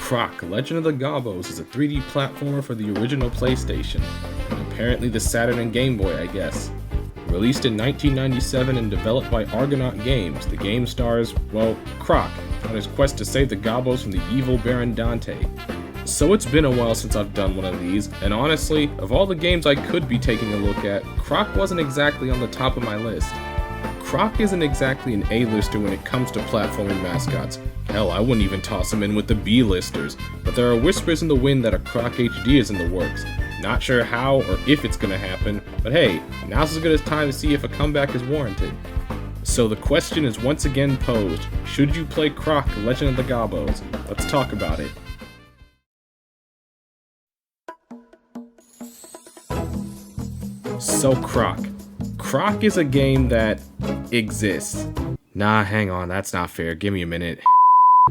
Croc, Legend of the Gobbos is a 3D platformer for the original PlayStation, and apparently the Saturn and Game Boy, I guess. Released in 1997 and developed by Argonaut Games, the game stars, well, Croc, on his quest to save the Gobbos from the evil Baron Dante. So it's been a while since I've done one of these, and honestly, of all the games I could be taking a look at, Croc wasn't exactly on the top of my list. Croc isn't exactly an A-lister when it comes to platforming mascots. Hell, I wouldn't even toss him in with the B-listers, but there are whispers in the wind that a Croc HD is in the works. Not sure how or if it's gonna happen, but hey, now's as good a time to see if a comeback is warranted. So the question is once again posed, should you play Croc, Legend of the Gobbos? Let's talk about it. So Croc. Croc is a game that exists. Nah, hang on, that's not fair, give me a minute.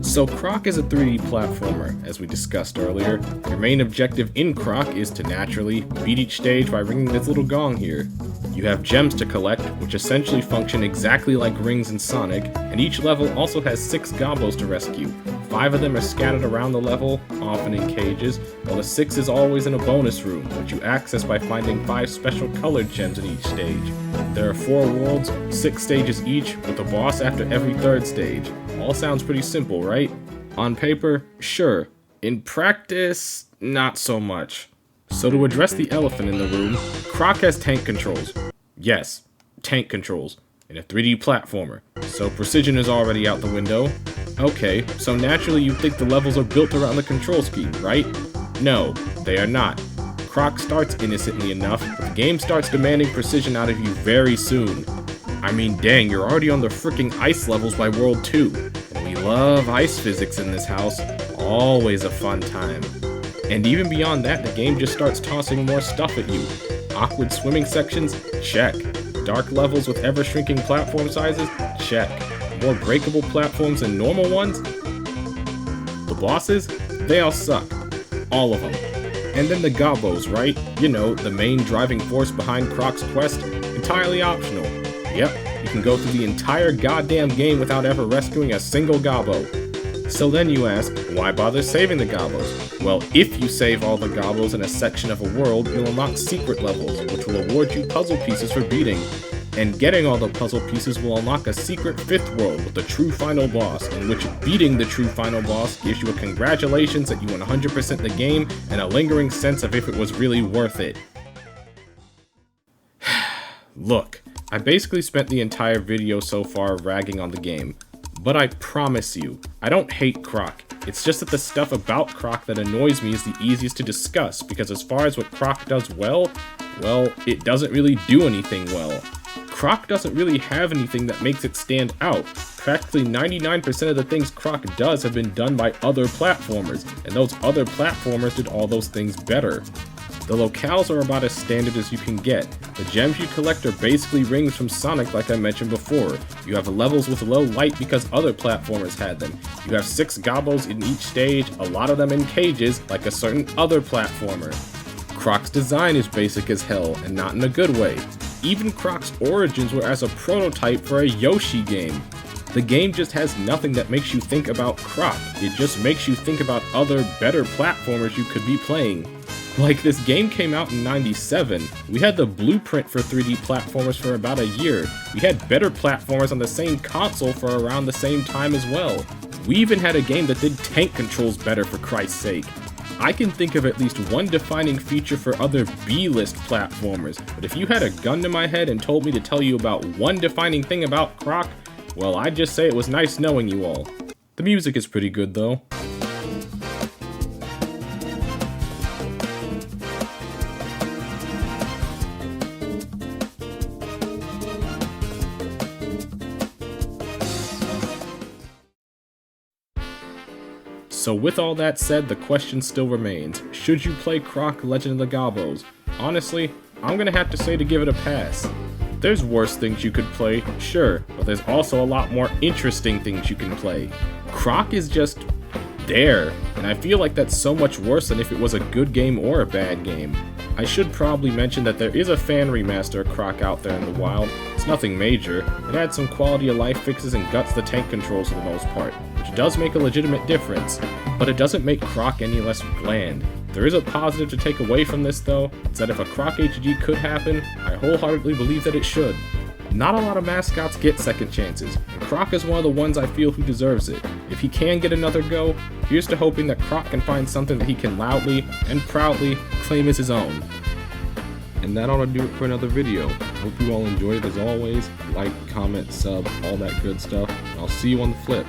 So Croc is a 3D platformer, as we discussed earlier. Your main objective in Croc is to naturally beat each stage by ringing this little gong here. You have gems to collect, which essentially function exactly like rings in Sonic, and each level also has 6 Gobbos to rescue. 5 of them are scattered around the level, often in cages, while the 6th is always in a bonus room, which you access by finding 5 special colored gems in each stage. There are 4 worlds, 6 stages each, with a boss after every 3rd stage. All sounds pretty simple, right? On paper, sure. In practice, not so much. So to address the elephant in the room, Croc has tank controls. Yes, tank controls. In a 3D platformer. So precision is already out the window. Okay, so naturally you think the levels are built around the control scheme, right? No, they are not. Croc starts innocently enough, but the game starts demanding precision out of you very soon. I mean, dang, you're already on the freaking ice levels by World 2. And we love ice physics in this house. Always a fun time. And even beyond that, the game just starts tossing more stuff at you. Awkward swimming sections? Check. Dark levels with ever-shrinking platform sizes? Check. More breakable platforms than normal ones? The bosses? They all suck. All of them. And then the Gobbos, right? You know, the main driving force behind Croc's quest? Entirely optional. Yep, you can go through the entire goddamn game without ever rescuing a single Gobbo. So then you ask, why bother saving the Gobbos? Well, if you save all the Gobbos in a section of a world, you'll unlock secret levels, which will award you puzzle pieces for beating. And getting all the puzzle pieces will unlock a secret 5th world with the true final boss, in which beating the true final boss gives you a congratulations that you 100% the game and a lingering sense of if it was really worth it. Look, I basically spent the entire video so far ragging on the game. But I promise you, I don't hate Croc. It's just that the stuff about Croc that annoys me is the easiest to discuss, because as far as what Croc does well, it doesn't really do anything well. Croc doesn't really have anything that makes it stand out. Practically 99% of the things Croc does have been done by other platformers, and those other platformers did all those things better. The locales are about as standard as you can get. The gems you collect are basically rings from Sonic like I mentioned before. You have levels with low light because other platformers had them. You have 6 Gobbos in each stage, a lot of them in cages like a certain other platformer. Croc's design is basic as hell, and not in a good way. Even Croc's origins were as a prototype for a Yoshi game. The game just has nothing that makes you think about Croc. It just makes you think about other, better platformers you could be playing. Like, this game came out in '97. We had the blueprint for 3D platformers for about a year. We had better platformers on the same console for around the same time as well. We even had a game that did tank controls better, for Christ's sake. I can think of at least one defining feature for other B-list platformers, but if you had a gun to my head and told me to tell you about one defining thing about Croc, well, I'd just say it was nice knowing you all. The music is pretty good though. So with all that said, the question still remains, should you play Croc, Legend of the Gobbos? Honestly, I'm gonna have to say to give it a pass. There's worse things you could play, sure, but there's also a lot more interesting things you can play. Croc is just there, and I feel like that's so much worse than if it was a good game or a bad game. I should probably mention that there is a fan remaster of Croc out there in the wild. It's nothing major. It adds some quality of life fixes and guts the tank controls for the most part, which does make a legitimate difference, but it doesn't make Croc any less bland. There is a positive to take away from this though, it's that if a Croc HG could happen, I wholeheartedly believe that it should. Not a lot of mascots get second chances, and Croc is one of the ones I feel who deserves it. If he can get another go, here's to hoping that Croc can find something that he can loudly and proudly claim as his own. And that ought to do it for another video. Hope you all enjoyed it as always. Like, comment, sub, all that good stuff. I'll see you on the flip.